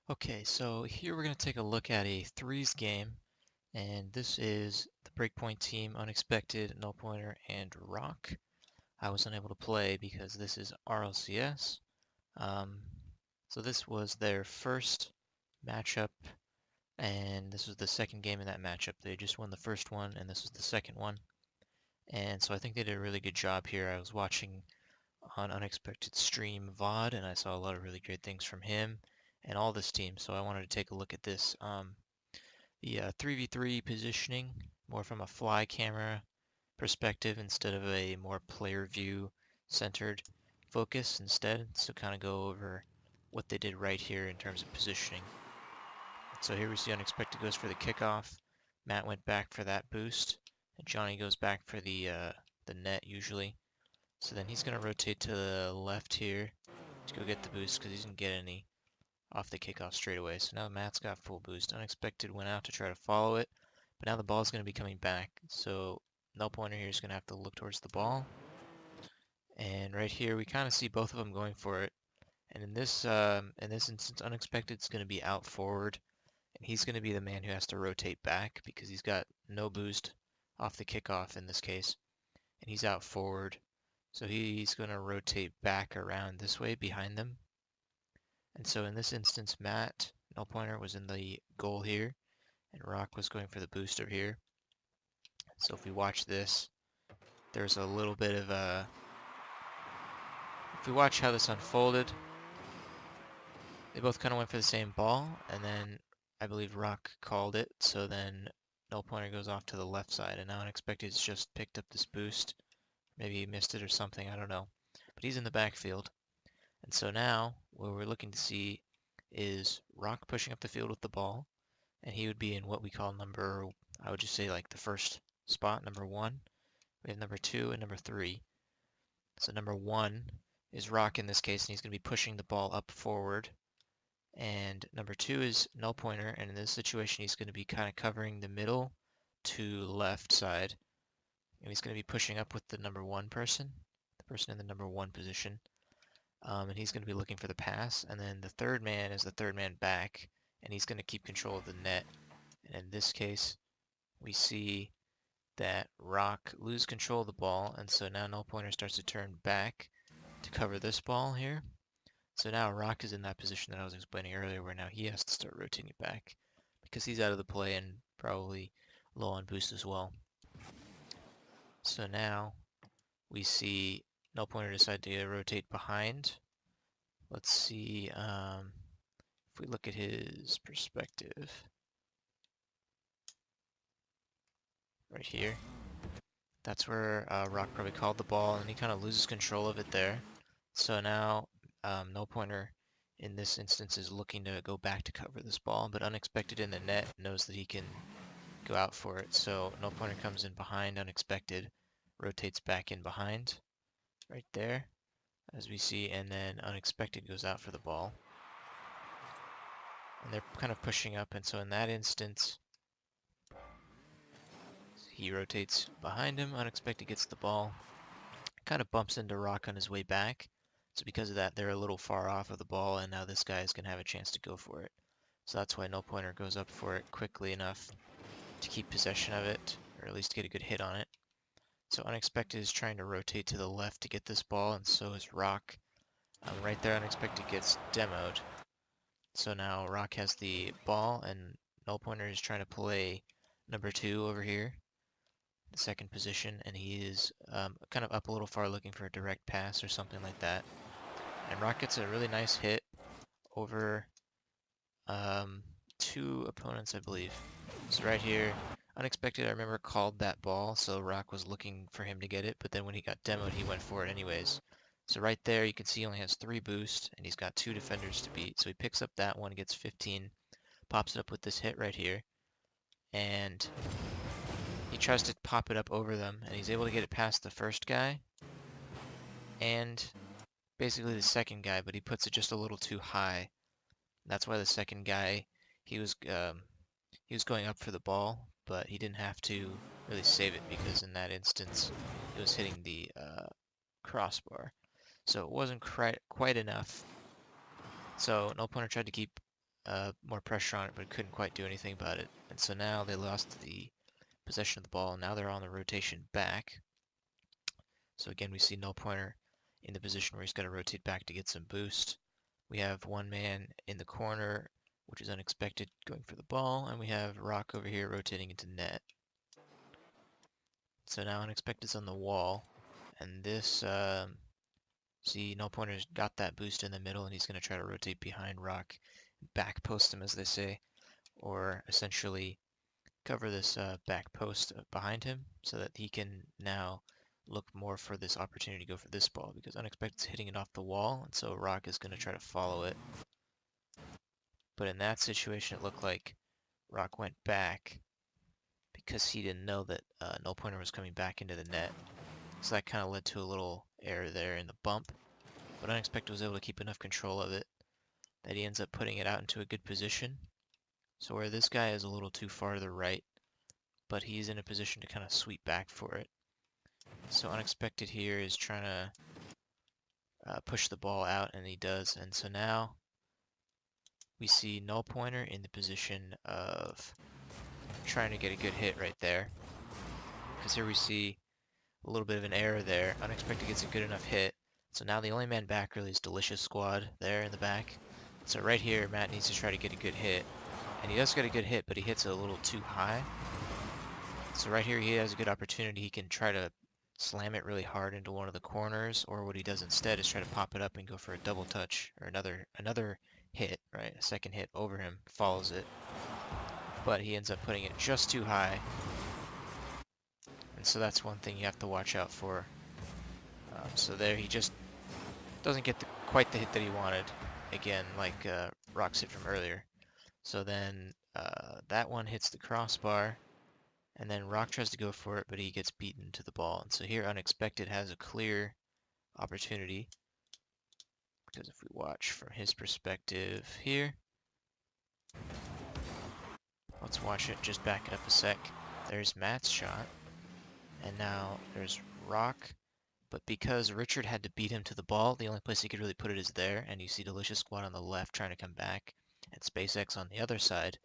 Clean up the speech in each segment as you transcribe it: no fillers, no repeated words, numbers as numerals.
Okay, so here we're going to take a look at a threes game, and this is the Breakpoint team, Unexpected, Null Pointer, and Rock. I was unable to play because this is RLCS. Um, so this was their first matchup, and this was the second game in that matchup. They just won the first one, and this was the second one. And so I think they did a really good job here. I was watching on Unexpected stream VOD, and I saw a lot of really great things from him and all this team. So I wanted to take a look at this. The 3v3 positioning, more from a fly camera perspective instead of a more player view centered focus instead. So kind of go over what they did right here in terms of positioning. So here we see Unexpected goes for the kickoff. Matt went back for that boost, and Johnny goes back for the net usually. So then he's going to rotate to the left here to go get the boost because he didn't get any off the kickoff straight away. So now Matt's got full boost. Unexpected went out to try to follow it, but now the ball's going to be coming back. So null pointer here is going to have to look towards the ball. And right here we kind of see both of them going for it. And in this instance, Unexpected is going to be out forward, and he's going to be the man who has to rotate back because he's got no boost off the kickoff in this case, and he's out forward. So he's going to rotate back around this way behind them. And so in this instance, Matt, null pointer, was in the goal here, and Rock was going for the boost over here. So if we watch this, there's a little bit of a... If we watch how this unfolded, they both kind of went for the same ball, and then I believe Rock called it, so then null pointer goes off to the left side, and now Unexpected's just picked up this boost. Maybe he missed it or something, I don't know. But he's in the backfield. And so now what we're looking to see is Rock pushing up the field with the ball, and he would be in what we call number, I would just say like the first spot, number 1. We have number 2 and number 3. So number 1 is Rock in this case, and he's going to be pushing the ball up forward. And number 2 is null pointer, and in this situation he's going to be kind of covering the middle to left side. And he's going to be pushing up with the number 1 person, the person in the number 1 position. And he's going to be looking for the pass. And then the third man is the third man back, and he's going to keep control of the net. And in this case, we see that Rock lose control of the ball, and so now null pointer starts to turn back to cover this ball here. So now Rock is in that position that I was explaining earlier, where now he has to start rotating it back because he's out of the play and probably low on boost as well. So now we see null pointer decide to rotate behind. Let's see if we look at his perspective right here. That's where Rock probably called the ball, and he kind of loses control of it there. So now null pointer in this instance is looking to go back to cover this ball, but Unexpected in the net knows that he can go out for it. So null pointer comes in behind Unexpected, rotates back in behind, right there, as we see, and then Unexpected goes out for the ball. And they're kind of pushing up, and so in that instance, he rotates behind him, Unexpected gets the ball, kind of bumps into Rock on his way back. So because of that, they're a little far off of the ball, and now this guy is going to have a chance to go for it. So that's why null pointer goes up for it quickly enough to keep possession of it, or at least get a good hit on it. So Unexpected is trying to rotate to the left to get this ball, and so is Rock. Right there, Unexpected gets demoed. So now Rock has the ball, and null pointer is trying to play number 2 over here, the second position, and he is kind of up a little far looking for a direct pass or something like that. And Rock gets a really nice hit over 2 opponents, I believe. So right here, Unexpected, I remember, called that ball, so Rock was looking for him to get it, but then when he got demoed, he went for it anyways. So right there, you can see he only has 3 boost, and he's got 2 defenders to beat. So he picks up that one, gets 15, pops it up with this hit right here, and he tries to pop it up over them, and he's able to get it past the first guy, and basically the second guy, but he puts it just a little too high. That's why the second guy, he was going up for the ball, but he didn't have to really save it because in that instance, it was hitting the crossbar. So it wasn't quite enough. So null pointer tried to keep more pressure on it, but couldn't quite do anything about it. And so now they lost the possession of the ball. Now they're on the rotation back. So again, we see null pointer in the position where he's got to rotate back to get some boost. We have one man in the corner, which is unexpected, going for the ball, and we have Rock over here rotating into net. So now unexpected's on the wall, and this, see, null pointer's got that boost in the middle, and he's going to try to rotate behind Rock, back post him, as they say, or essentially cover this back post behind him so that he can now look more for this opportunity to go for this ball, because unexpected's hitting it off the wall, and so Rock is going to try to follow it. But in that situation, it looked like Rock went back because he didn't know that null pointer was coming back into the net. So that kind of led to a little error there in the bump. But unexpected was able to keep enough control of it that he ends up putting it out into a good position. So where this guy is a little too far to the right, but he's in a position to kind of sweep back for it. So unexpected here is trying to push the ball out, and he does. And so now we see null pointer in the position of trying to get a good hit right there. Because here we see a little bit of an error there. Unexpected gets a good enough hit. So now the only man back really is Delicious Squad there in the back. So right here, Matt needs to try to get a good hit. And he does get a good hit, but he hits it a little too high. So right here, he has a good opportunity. He can try to slam it really hard into one of the corners, or what he does instead is try to pop it up and go for a double touch, or another hit, right? A second hit over him, follows it. But he ends up putting it just too high. And so that's one thing you have to watch out for. So there, he just doesn't get quite the hit that he wanted. Again, like Rock's hit from earlier. So then that one hits the crossbar, and then Rock tries to go for it, but he gets beaten to the ball. And so here, Unexpected has a clear opportunity, because if we watch from his perspective here, let's watch it, just back it up a sec. There's Matt's shot, and now there's Rock. But because Richard had to beat him to the ball, the only place he could really put it is there, and you see Delicious Squad on the left trying to come back, and SpaceX on the other side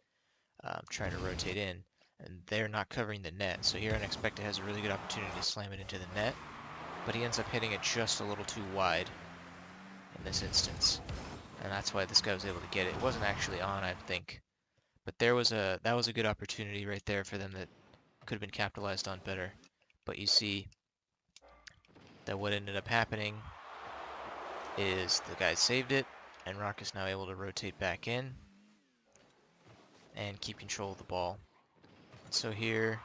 trying to rotate in, and they're not covering the net. So here Unexpected has a really good opportunity to slam it into the net, but he ends up hitting it just a little too wide in this instance, and that's why this guy was able to get it. It wasn't actually on, I think, but that was a good opportunity right there for them that could have been capitalized on better. But you see that what ended up happening is the guy saved it, and Rock is now able to rotate back in and keep control of the ball. So here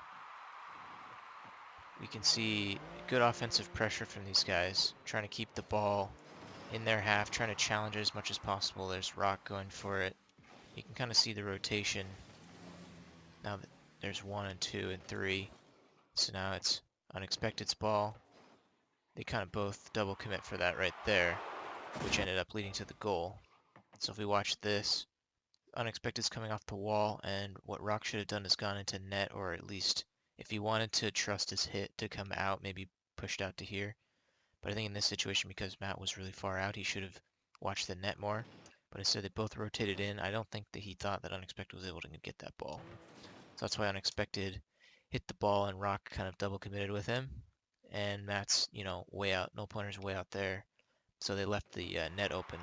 we can see good offensive pressure from these guys, trying to keep the ball in their half, trying to challenge it as much as possible. There's Rock going for it. You can kind of see the rotation. Now that there's 1 and 2 and 3. So now it's Unexpected's ball. They kind of both double commit for that right there, which ended up leading to the goal. So if we watch this, Unexpected's coming off the wall, and what Rock should have done is gone into net, or at least if he wanted to trust his hit to come out, maybe pushed out to here. But I think in this situation, because Matt was really far out, he should have watched the net more. But instead they both rotated in. I don't think that he thought that Unexpected was able to get that ball. So that's why Unexpected hit the ball, and Rock kind of double committed with him. And Matt's, way out. Null pointer's way out there. So they left the net open,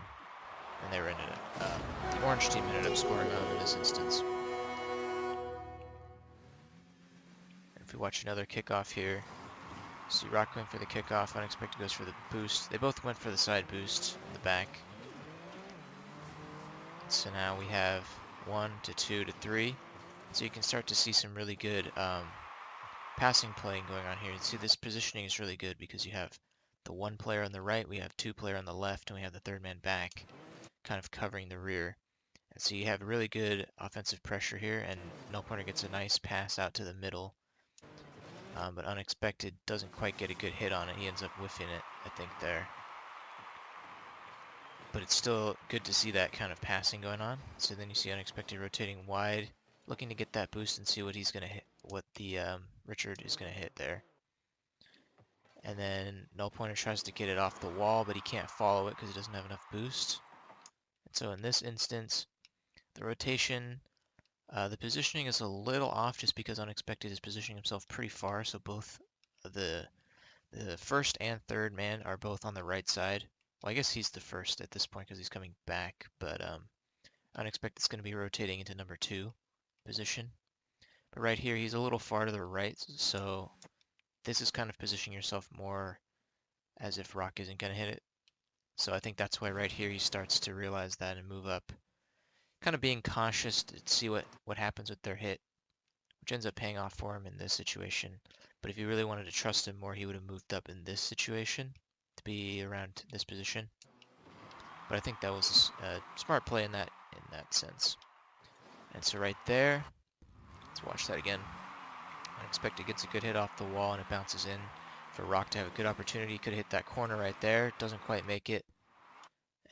and they ended up, the orange team ended up scoring on in this instance. And if we watch another kickoff here, see Rock going for the kickoff, Unexpected goes for the boost. They both went for the side boost in the back. So now we have 1 to 2 to 3. So you can start to see some really good passing playing going on here. You see this positioning is really good because you have the one player on the right, we have 2 player on the left, and we have the third man back kind of covering the rear. And so you have really good offensive pressure here, and null pointer gets a nice pass out to the middle. But Unexpected doesn't quite get a good hit on it. He ends up whiffing it, I think, there. But it's still good to see that kind of passing going on. So then you see Unexpected rotating wide, looking to get that boost and see what he's going to hit, what the Richard is going to hit there. And then null pointer tries to get it off the wall, but he can't follow it because he doesn't have enough boost. And so in this instance, The rotation, the positioning is a little off just because Unexpected is positioning himself pretty far, so both the first and third man are both on the right side. Well, I guess he's the first at this point because he's coming back, but Unexpected's going to be rotating into number 2 position. But right here, he's a little far to the right, so this is kind of positioning yourself more as if Rock isn't going to hit it. So I think that's why right here he starts to realize that and move up. Kind of being cautious to see what happens with their hit, which ends up paying off for him in this situation. But if you really wanted to trust him more, he would have moved up in this situation to be around this position. But I think that was a smart play in that sense. And so right there, let's watch that again. Unexpected gets a good hit off the wall and it bounces in for Rock to have a good opportunity. Could have hit that corner right there. Doesn't quite make it.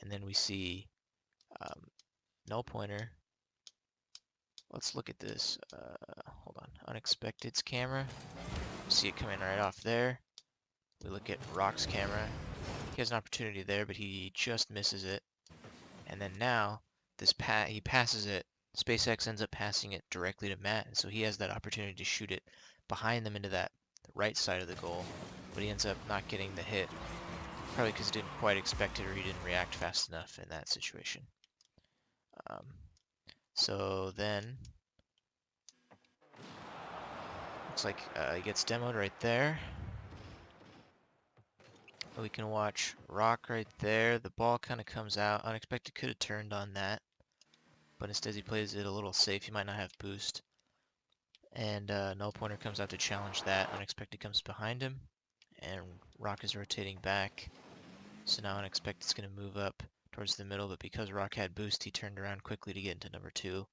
And then we see null pointer. Let's look at this. Hold on. Unexpected's camera. See it coming right off there. We look at Rock's camera. He has an opportunity there, but he just misses it. And then now, he passes it. SpaceX ends up passing it directly to Matt, and so he has that opportunity to shoot it behind them into the right side of the goal, but he ends up not getting the hit, probably because he didn't quite expect it or he didn't react fast enough in that situation. So then, looks like he gets demoed right there. We can watch Rock right there. The ball kind of comes out. Unexpected could have turned on that, but instead he plays it a little safe. He might not have boost. And null pointer comes out to challenge that. Unexpected comes behind him, and Rock is rotating back. So now Unexpected's going to move up towards the middle, but because Rock had boost, he turned around quickly to get into number 2.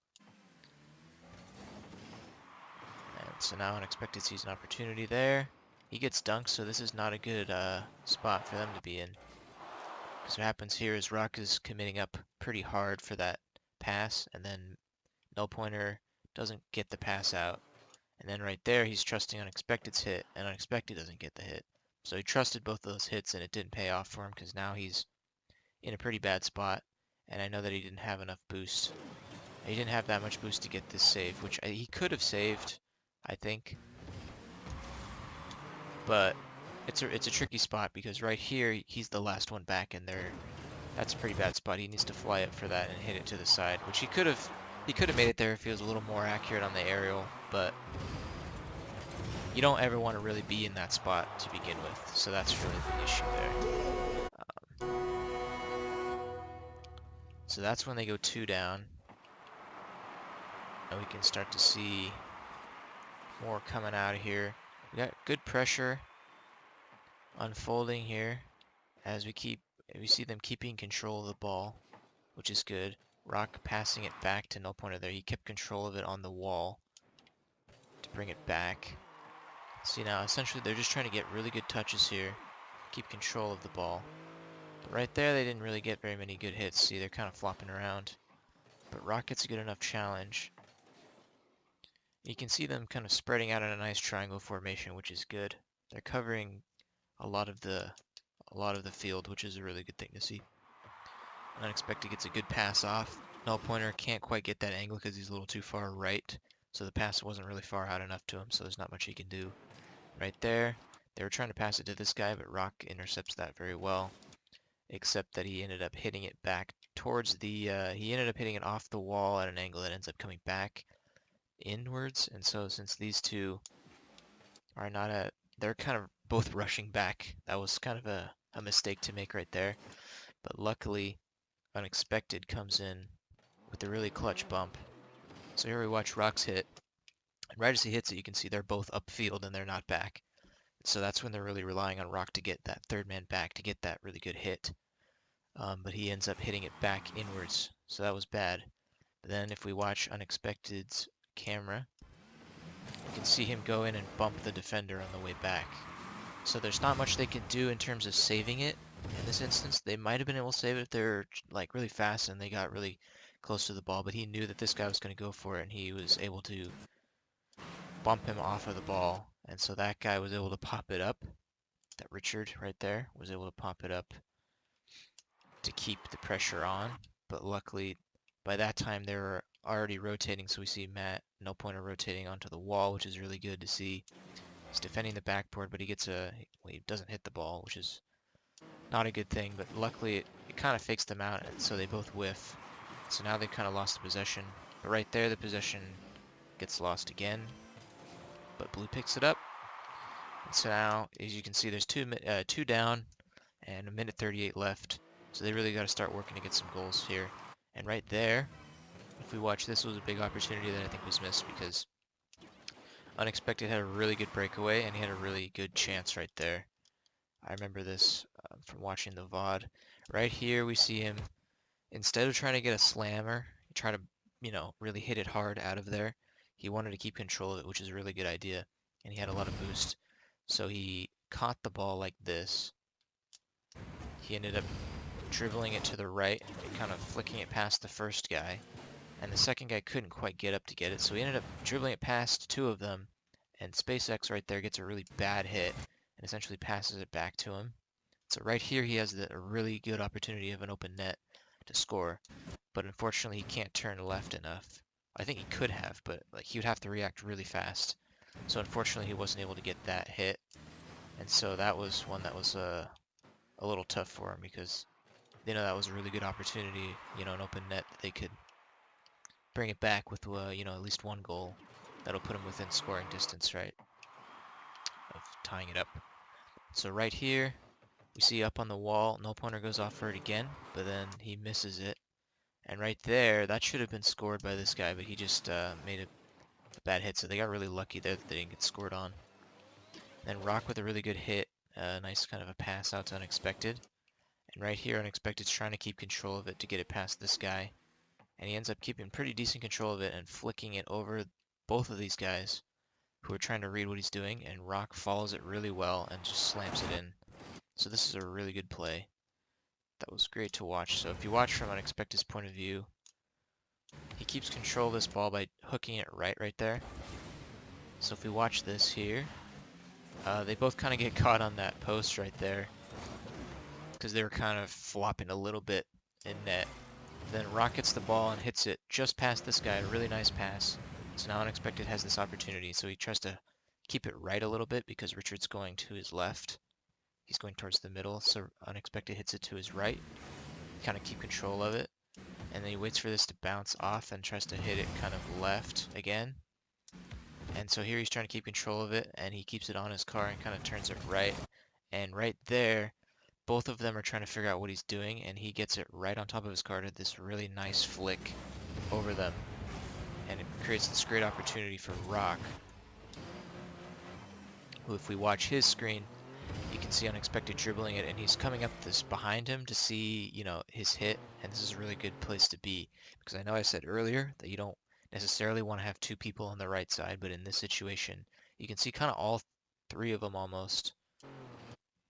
And so now Unexpected sees an opportunity there. He gets dunked, so this is not a good spot for them to be in. Because what happens here is Rock is committing up pretty hard for that pass, and then null pointer doesn't get the pass out. And then right there, he's trusting Unexpected's hit, and Unexpected doesn't get the hit. So he trusted both of those hits, and it didn't pay off for him because now he's in a pretty bad spot. And I know that he didn't have enough boost. He didn't have that much boost to get this save, which he could have saved, I think. But it's a tricky spot because right here, he's the last one back, and that's a pretty bad spot. He needs to fly up for that and hit it to the side, which he could have made it there if he was a little more accurate on the aerial, but you don't ever want to really be in that spot to begin with, so that's really the issue there. So that's when they go 2 down, and we can start to see more coming out of here. We got good pressure unfolding here as we see them keeping control of the ball, which is good. Rock passing it back to null pointer there. He kept control of it on the wall to bring it back. See now, essentially they're just trying to get really good touches here, keep control of the ball. But right there, they didn't really get very many good hits. See, they're kind of flopping around. But Rock gets a good enough challenge. You can see them kind of spreading out in a nice triangle formation, which is good. They're covering a lot of the field, which is a really good thing to see. Unexpected gets a good pass off. Null pointer can't quite get that angle because he's a little too far right, so the pass wasn't really far out enough to him, so there's not much he can do. Right there, they were trying to pass it to this guy, but Rock intercepts that very well, except that he ended up hitting it back towards he ended up hitting it off the wall at an angle that ends up coming back inwards, and so since these two are they're kind of both rushing back. That was kind of a mistake to make right there, but luckily Unexpected comes in with a really clutch bump. So here we watch Rock's hit, and right as he hits it, you can see they're both upfield and they're not back. So that's when they're really relying on Rock to get that third man back to get that really good hit. But he ends up hitting it back inwards, so that was bad. But then if we watch Unexpected's camera, you can see him go in and bump the defender on the way back. So there's not much they can do in terms of saving it. In this instance, they might have been able to save it if they're like really fast and they got really close to the ball, but he knew that this guy was going to go for it, and he was able to bump him off of the ball. And so that guy was able to pop it up. That Richard right there was able to pop it up to keep the pressure on, but luckily by that time they were already rotating, so we see Matt, no pointer, rotating onto the wall, which is really good to see. He's defending the backboard, but he gets well, he doesn't hit the ball, which is not a good thing, but luckily it kind of fakes them out, and so they both whiff. So now they've kind of lost the possession. But right there, the possession gets lost again. But blue picks it up. And so now, as you can see, there's two down and a minute 38 left. So they really got to start working to get some goals here. And right there, if we watch, this was a big opportunity that I think was missed because Unexpected had a really good breakaway and he had a really good chance right there. I remember this from watching the VOD. Right here, we see him, instead of trying to get a slammer, try to, really hit it hard out of there. He wanted to keep control of it, which is a really good idea. And he had a lot of boost. So he caught the ball like this. He ended up dribbling it to the right, kind of flicking it past the first guy. And the second guy couldn't quite get up to get it, so he ended up dribbling it past two of them. And SpaceX right there gets a really bad hit and essentially passes it back to him. So right here he has a really good opportunity of an open net to score, but unfortunately he can't turn left enough. I think he could have, but like he would have to react really fast. So unfortunately he wasn't able to get that hit, and so that was one that was a little tough for him because that was a really good opportunity, an open net that they could bring it back with at least one goal that'll put him within scoring distance, right, of tying it up. So right here we see up on the wall, no pointer goes off for it again, but then he misses it. And right there, that should have been scored by this guy, but he just made a bad hit, so they got really lucky there that they didn't get scored on. Then Rock with a really good hit, nice kind of a pass out to Unexpected. And right here, Unexpected's trying to keep control of it to get it past this guy. And he ends up keeping pretty decent control of it and flicking it over both of these guys who are trying to read what he's doing, and Rock follows it really well and just slams it in. So this is a really good play. That was great to watch. So if you watch from Unexpected's point of view, he keeps control of this ball by hooking it right there. So if we watch this here, they both kind of get caught on that post right there because they were kind of flopping a little bit in net. Then Rock gets the ball and hits it just past this guy, a really nice pass. So now Unexpected has this opportunity, so he tries to keep it right a little bit because Richard's going to his left. He's going towards the middle, so Unexpected hits it to his right. Kind of keep control of it. And then he waits for this to bounce off and tries to hit it kind of left again. And so here he's trying to keep control of it, and he keeps it on his car and kind of turns it right. And right there, both of them are trying to figure out what he's doing, and he gets it right on top of his car to this really nice flick over them. And it creates this great opportunity for Rock, who, if we watch his screen, you can see Unexpected dribbling it, and he's coming up this behind him to see, his hit, and this is a really good place to be, because I know I said earlier that you don't necessarily want to have two people on the right side, but in this situation, you can see kind of all three of them almost.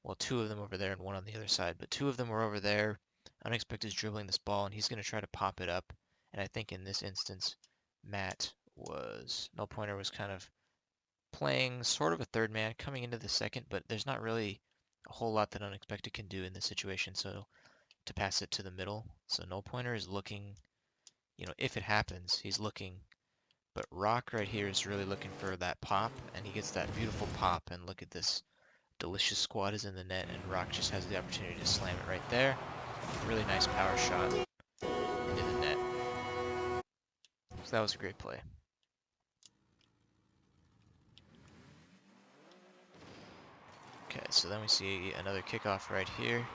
Well, two of them over there and one on the other side, but two of them were over there. Unexpected is dribbling this ball, and he's going to try to pop it up, and I think in this instance, no pointer was kind of playing sort of a third man coming into the second, but there's not really a whole lot that Unexpected can do in this situation, so to pass it to the middle. So no pointer is looking, if it happens, he's looking, but Rock right here is really looking for that pop, and he gets that beautiful pop, and look at this. Delicious squad is in the net, and Rock just has the opportunity to slam it right there. Really nice power shot into the net. So that was a great play. Okay, so then we see another kickoff right here.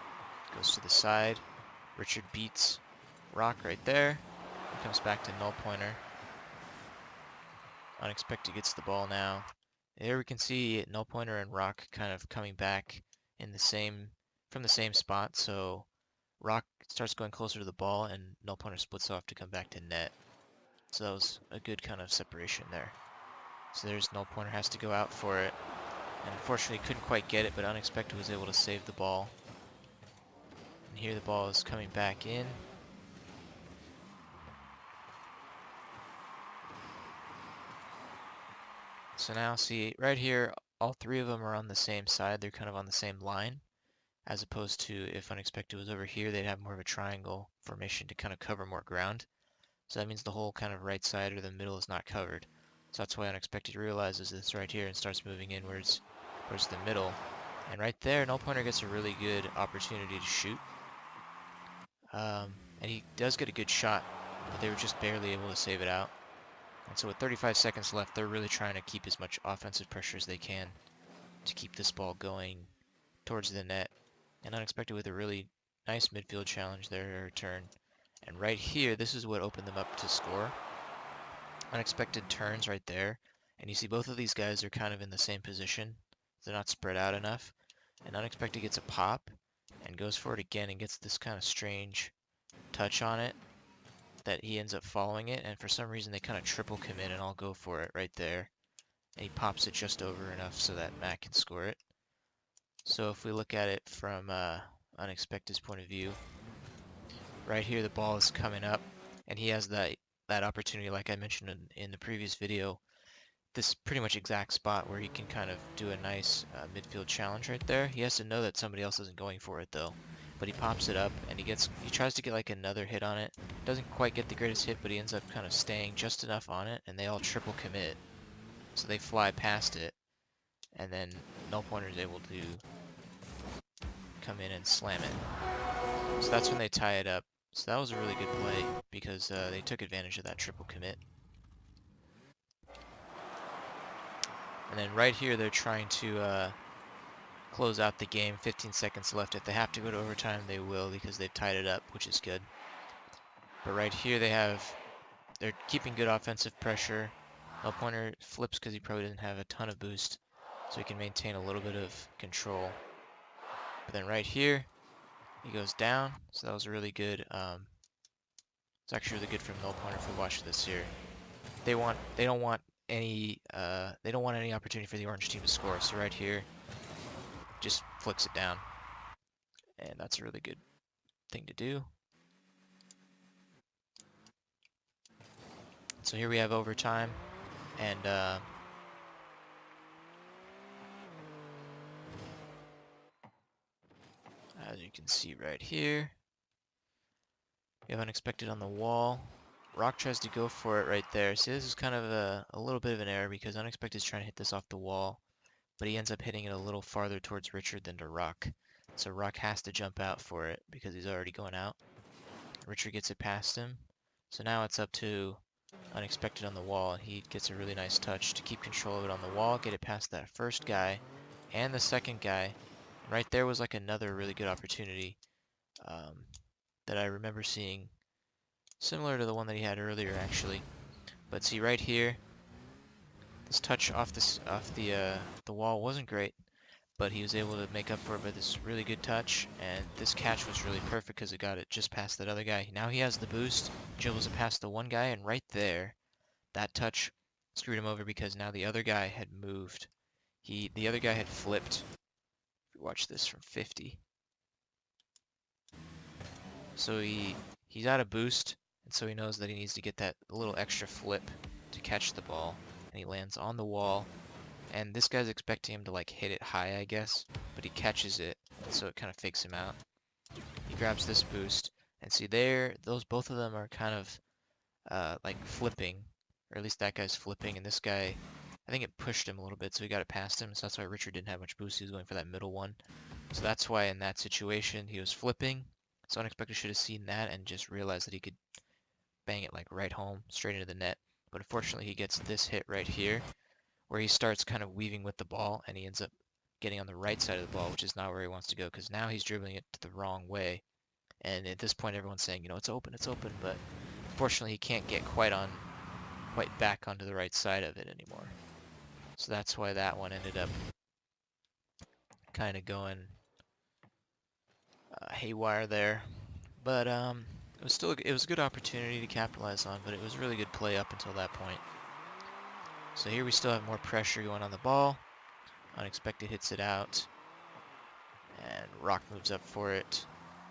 Goes to the side. Richard beats Rock right there. He comes back to null pointer. Unexpected gets the ball now. Here we can see null pointer and Rock kind of coming back from the same spot. So Rock starts going closer to the ball, and null pointer splits off to come back to net. So that was a good kind of separation there. So there's null pointer, has to go out for it. And unfortunately couldn't quite get it, but Unexpected was able to save the ball. And here the ball is coming back in. So now see, right here, all three of them are on the same side. They're kind of on the same line. As opposed to if Unexpected was over here, they'd have more of a triangle formation to kind of cover more ground. So that means the whole kind of right side or the middle is not covered. So that's why Unexpected realizes this right here and starts moving inwards towards the middle. And right there, Null Pointer gets a really good opportunity to shoot. And he does get a good shot, but they were just barely able to save it out. And so with 35 seconds left, they're really trying to keep as much offensive pressure as they can to keep this ball going towards the net. And Unexpected with a really nice midfield challenge there to return. And right here, this is what opened them up to score. Unexpected turns right there. And you see both of these guys are kind of in the same position. They're not spread out enough. And Unexpected gets a pop and goes for it again and gets this kind of strange touch on it that he ends up following it. And for some reason, they kind of triple commit and I'll go for it right there. And he pops it just over enough so that Matt can score it. So if we look at it from Unexpected's point of view, right here the ball is coming up, and he has that opportunity, like I mentioned in the previous video, this pretty much exact spot where he can kind of do a nice midfield challenge right there. He has to know that somebody else isn't going for it though, but he pops it up and he tries to get like another hit on it. Doesn't quite get the greatest hit, but he ends up kind of staying just enough on it, and they all triple commit. So they fly past it, and then Null Pointer is able to come in and slam it. So that's when they tie it up. So that was a really good play because they took advantage of that triple commit. And then right here they're trying to close out the game. 15 seconds left. If they have to go to overtime, they will because they've tied it up, which is good. But right here they're keeping good offensive pressure. Null Pointer flips because he probably doesn't have a ton of boost, so he can maintain a little bit of control. But then right here, he goes down, so that was a really good. It's actually really good from Null Pointer if we watch this here. They don't want any opportunity for the orange team to score. So right here, just flicks it down, and that's a really good thing to do. So here we have overtime, and as you can see right here, we have Unexpected on the wall. Rock tries to go for it right there. See, this is kind of a little bit of an error because Unexpected is trying to hit this off the wall, but he ends up hitting it a little farther towards Richard than to Rock. So Rock has to jump out for it because he's already going out. Richard gets it past him. So now it's up to Unexpected on the wall, and he gets a really nice touch to keep control of it on the wall, get it past that first guy and the second guy. Right there was like another really good opportunity that I remember seeing, similar to the one that he had earlier actually. But see right here, this touch off the wall wasn't great, but he was able to make up for it with this really good touch, and this catch was really perfect because it got it just past that other guy. Now he has the boost, dribbles it past the one guy, and right there, that touch screwed him over because now the other guy had moved. The other guy had flipped. Watch this from 50. So he's out of boost, and so he knows that he needs to get that little extra flip to catch the ball, and he lands on the wall. And this guy's expecting him to like hit it high, I guess, but he catches it, and so it kind of fakes him out. He grabs this boost, and see there, both of them are kind of like flipping, or at least that guy's flipping, and this guy, I think it pushed him a little bit, so he got it past him. So that's why Richard didn't have much boost. He was going for that middle one. So that's why in that situation he was flipping. So Unexpected should have seen that and just realized that he could bang it like right home, straight into the net. But unfortunately, he gets this hit right here, where he starts kind of weaving with the ball, and he ends up getting on the right side of the ball, which is not where he wants to go, because now he's dribbling it the wrong way. And at this point, everyone's saying, you know, it's open, but unfortunately, he can't get quite back onto the right side of it anymore. So that's why that one ended up kind of going haywire there. But it was a good opportunity to capitalize on, but it was a really good play up until that point. So here we still have more pressure going on the ball. Unexpected hits it out, and Rock moves up for it.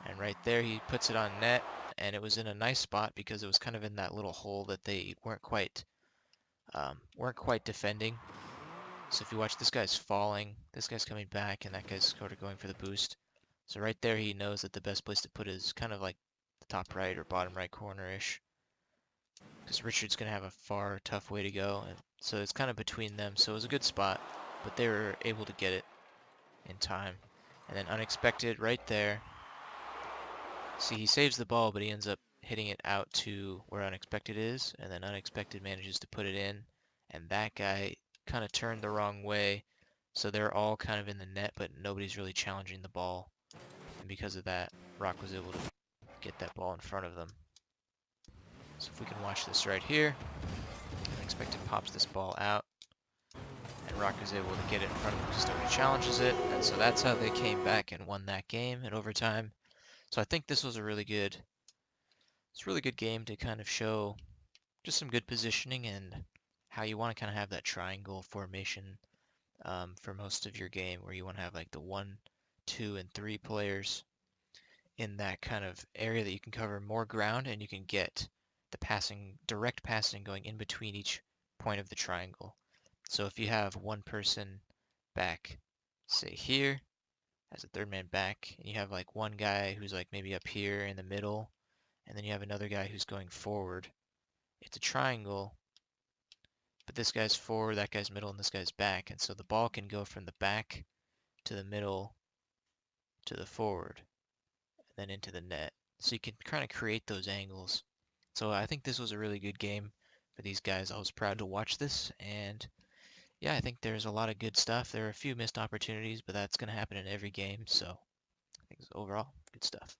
And right there, he puts it on net, and it was in a nice spot because it was kind of in that little hole that they weren't quite defending. So if you watch, this guy's falling, this guy's coming back, and that guy's sort of going for the boost. So right there, he knows that the best place to put it is kind of like the top right or bottom right corner-ish. because Richard's going to have a far tough way to go. And so it's kind of between them. So it was a good spot, but they were able to get it in time. And then unexpected right there. See, he saves the ball, but he ends up hitting it out to where unexpected is, and then unexpected manages to put it in, and that guy kind of turned the wrong way, so they're all kind of in the net, but nobody's really challenging the ball, and because of that, Rock was able to get that ball in front of them. So if we can watch this right here, unexpected pops this ball out, and Rock is able to get it in front of him because nobody challenges it, and so that's how they came back and won that game in overtime. So I think this was a really good game to kind of show just some good positioning and how you want to kind of have that triangle formation for most of your game, where you want to have like the 1, 2, and 3 players in that kind of area that you can cover more ground, and you can get the direct passing going in between each point of the triangle. So if you have one person back, say here, as a third man back, and you have like one guy who's like maybe up here in the middle, and then you have another guy who's going forward. It's a triangle, but this guy's forward, that guy's middle, and this guy's back. And so the ball can go from the back to the middle to the forward, and then into the net. So you can kind of create those angles. So I think this was a really good game for these guys. I was proud to watch this, and yeah, I think there's a lot of good stuff. There are a few missed opportunities, but that's going to happen in every game. So I think overall, good stuff.